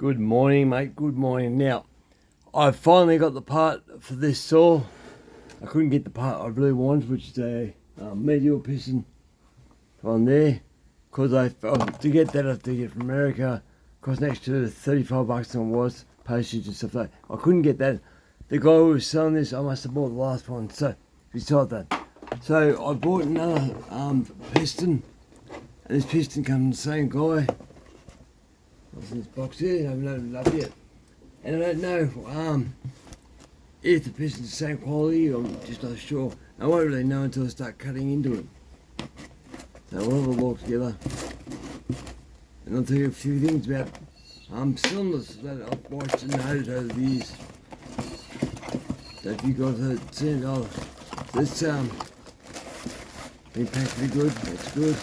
Good morning, mate. Good morning. Now, I finally got the part for this saw. I couldn't get the part I really wanted, which is a medial piston on there. Because to get that, I have to get from America. Cost next to $35 and it was postage and stuff like that. I couldn't get that. The guy who was selling this, I must have bought the last one. So, beside that. So, I bought another piston. And this piston comes from the same guy. What's in this box here? I haven't opened it up yet. And I don't know if the piston's the same quality, I'm just not sure. I won't really know until I start cutting into it. So we'll have a look together. And I'll tell you a few things about cylinders that I've watched and noted over the years. So if you guys have seen it, this been packed pretty good, that's good.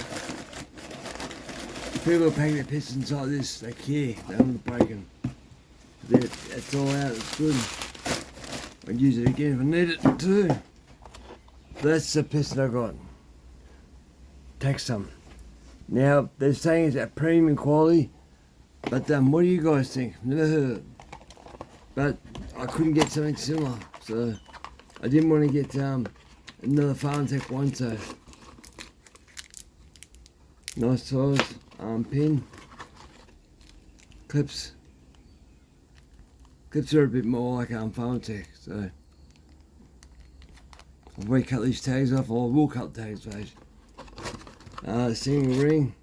People pack their pistons like this, they care, they don't want to break them. That's all out, it's good. I'd use it again if I need it too. That's the piston I got. Take some. Now, they're saying it's at premium quality, but what do you guys think? Never heard of it. But I couldn't get something similar, so I didn't want to get another Farmtech one, so nice size. Pin. Clips are a bit more like Farmtech, so I'll recut these tags off, or I will cut the tags first. Single ring.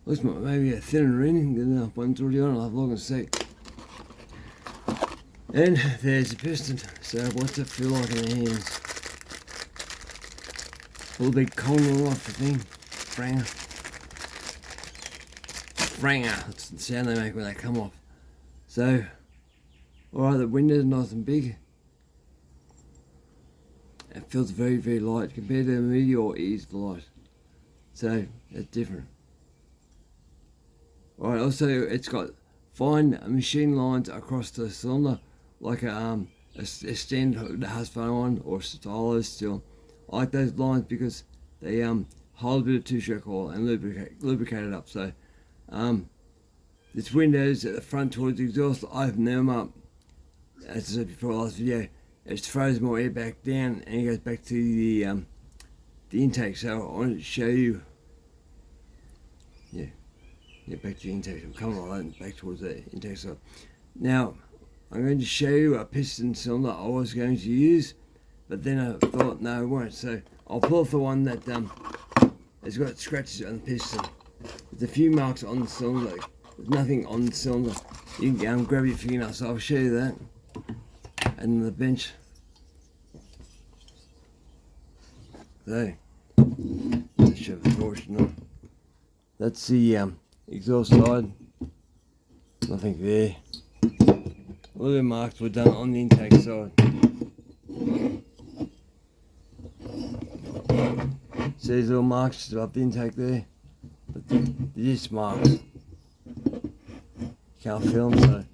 Looks like maybe a thinner ring than one's already on. I'll have a look and see. And there's the piston. So what's it feel like in the hands? A little bit cold off the thing. Franger, that's the sound they make when they come off. So, alright, the window's nice and big. It feels very, very light compared to the Meteor. It is light. So, that's different. Alright, also it's got fine machine lines across the cylinder, like a stand that has phone on, or stylo still. I like those lines because they hold a bit of two-stroke oil and lubricate it up. So this window's at the front towards the exhaust. I open them up, as I said before last video, it throws more air back down and it goes back to the intake. So I wanted to show you, back to the intake. I'm coming like that and back towards the intake. So now I'm going to show you a piston cylinder I was going to use, but then I thought no, I won't. So I'll pull off the one that has got scratches on the piston. There's a few marks on the cylinder. There's nothing on the cylinder. You can grab your fingernail, so I'll show you that. And the bench. So, let's show the torsion on. That's the exhaust side. Nothing there. All the marks were done on the intake side. See these little marks just above the intake there? They're just marks. Can't feel them, so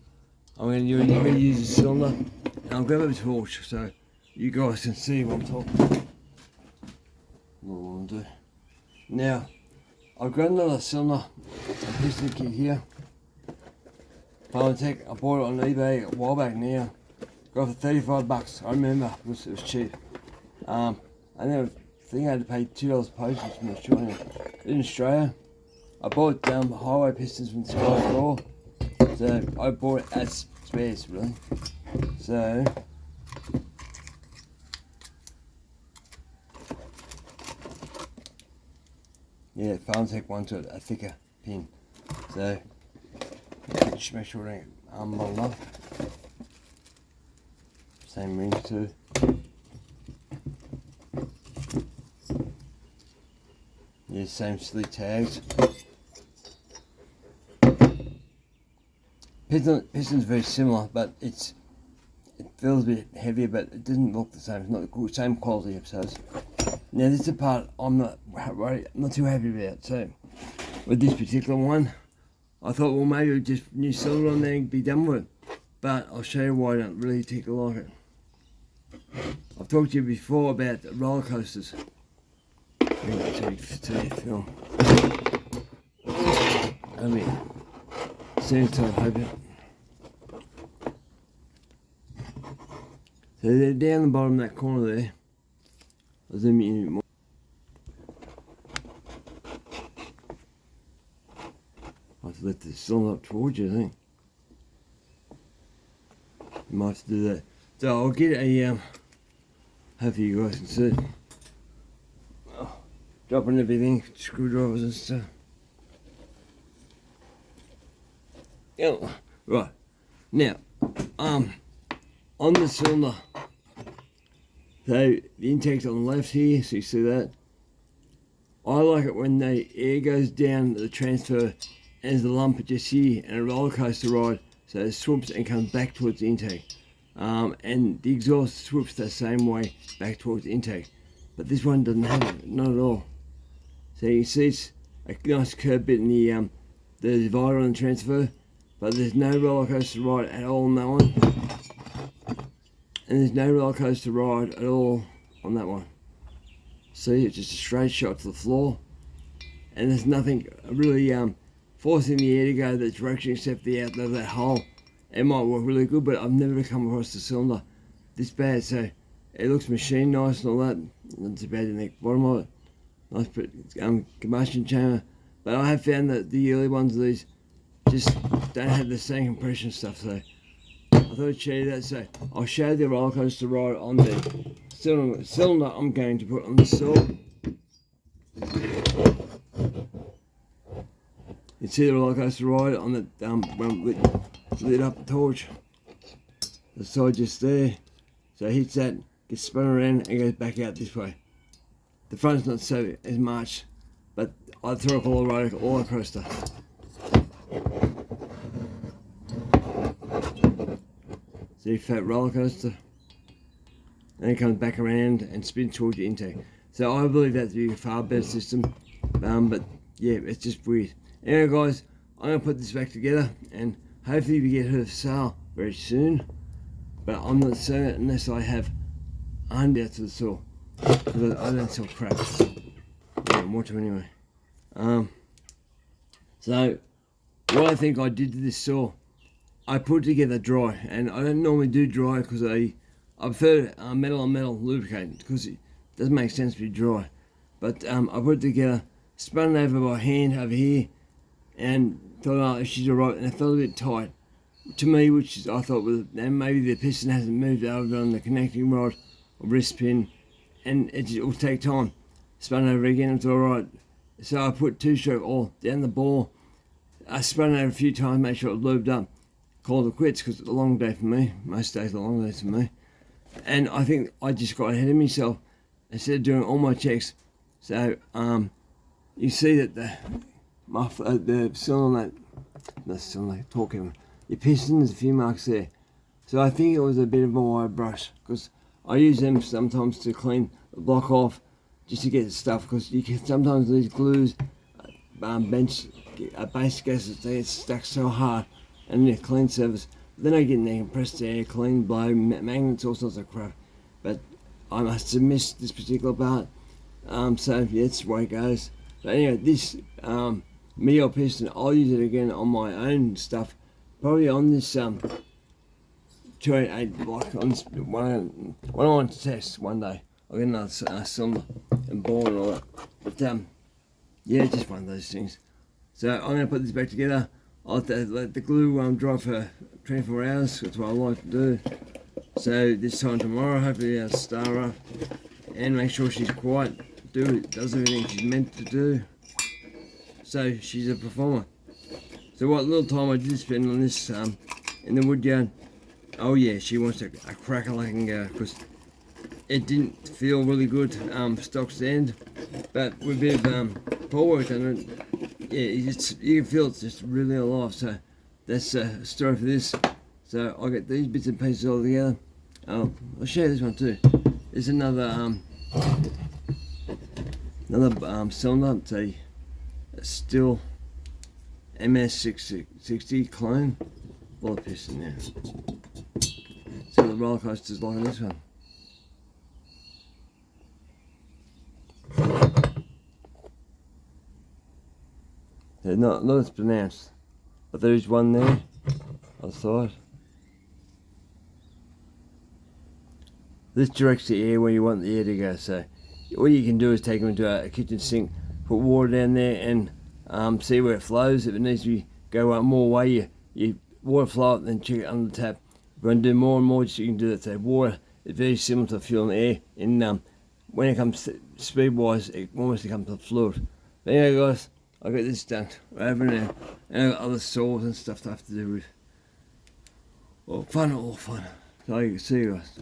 I'm going to use the cylinder and I'll grab a torch so you guys can see what I'm talking about. What I want to do. Now, I've got another cylinder, a piston kit here. Farmtech, I bought it on eBay a while back now. Got it for $35, I remember, it was cheap. I think I had to pay $2 postage from Australia. In Australia, I bought highway pistons from the Sky Store, so I bought it as spares really. So yeah, Farmtech wants a thicker pin, so just make sure it ain't muddled up. Same rings too. Yeah, same silly tags. Piston's very similar, but it feels a bit heavier, but it doesn't look the same. It's not the same quality of size. Now this is the part I'm not too happy about. So with this particular one, I thought, well, maybe just new cylinder on there and be done with it. But I'll show you why I don't really like it. I've talked to you before about roller coasters. Film. Seems to hope it. So they're down the bottom of that corner there. I'll zoom in a bit more. I have to lift the cylinder up towards you, I think. You might have to do that. So I'll get a, hopefully you guys can see it. Oh, dropping everything, screwdrivers and stuff. Yeah, right. Now, on the cylinder, so the intake's on the left here, so you see that. I like it when the air goes down the transfer and there's a lump just here and a roller coaster ride, so it swoops and comes back towards the intake. And the exhaust swoops the same way back towards the intake. But this one doesn't have it, not at all. So you see it's a nice curved bit in the divider on the transfer, but there's no roller coaster ride at all on that one. And there's no roller coaster ride at all on that one. See, it's just a straight shot to the floor. And there's nothing really forcing the air to go that direction except the outlet of that hole. It might work really good, but I've never come across the cylinder this bad. So it looks machine nice and all that. Not too bad in the bottom of it. Nice combustion chamber. But I have found that the early ones of these just don't have the same compression stuff. So I thought I'd show you that. So I'll show the roller coaster ride on the cylinder I'm going to put on the saw. You see the roller coaster ride on the when I lit up the torch. The side just there. So it hits that, gets spun around and goes back out this way. The front's not so as much, but I throw up all the coaster. See, fat roller coaster. And it comes back around and spins towards the intake. So I believe that to be a far better system. But yeah, it's just weird. Anyway guys, I'm going to put this back together and hopefully we get her for sale very soon. But I'm not selling it unless I have 100 out to the saw. Because I don't sell crap. Yeah, more to anyway. So what I think I did to this saw, I put it together dry, and I don't normally do dry because I prefer metal on metal lubricant because it doesn't make sense to be dry. But I put it together, spun it over by hand over here, and thought, oh, if she's alright, and it felt a bit tight to me, which is, I thought was, and maybe the piston hasn't moved over on the connecting rod or wrist pin, and it will take time. Spun over again, and it's alright. So I put 2-stroke oil down the bore. I spun it over a few times, make sure it was lubed up. Called it quits because it's a long day for me. Most days are long days for me. And I think I just got ahead of myself instead of doing all my checks. So you see that the cylinder, talking, your piston, there's a few marks there. So I think it was a bit of a wire brush because I use them sometimes to clean the block off just to get the stuff, because you can sometimes these glues, base gaskets, they get stuck so hard. And the clean service, then I get in there, compressed air, clean, blow, magnets, all sorts of crap. But I must have missed this particular part. So yeah, that's the way it goes. But anyway, this Mio piston, I'll use it again on my own stuff. Probably on this 288 block, on this one I want to test one day. I'll get another cylinder and bore and all that. But yeah, just one of those things. So I'm going to put this back together. I'll let the glue dry for 24 hours, that's what I like to do. So this time tomorrow, hopefully I'll star her and make sure she's quiet, does everything she's meant to do. So she's a performer. So what little time I did spend on this in the wood yard, oh yeah, she wants a cracker like because it didn't feel really good stock stand, but with a bit of pull work on it, yeah, you can feel it's just really alive. So that's a story for this. So I'll get these bits and pieces all together. I'll show you this one too. There's another cylinder. It's a Stihl MS660 clone. Full of piston now. So the roller coaster's like on this one. Not as pronounced. but there is one there on the side. This directs the air where you want the air to go, so all you can do is take them into a kitchen sink, put water down there and see where it flows. If it needs to go more way, you water flow it, then check it under the tap. If you want to do more and more, you can do that. So water is very similar to fuel and air. And when it comes to speed wise, it almost becomes a fluid. But anyway guys, I got this done over now. And I got other saws and stuff to have to do with. All fun. So you can see you guys.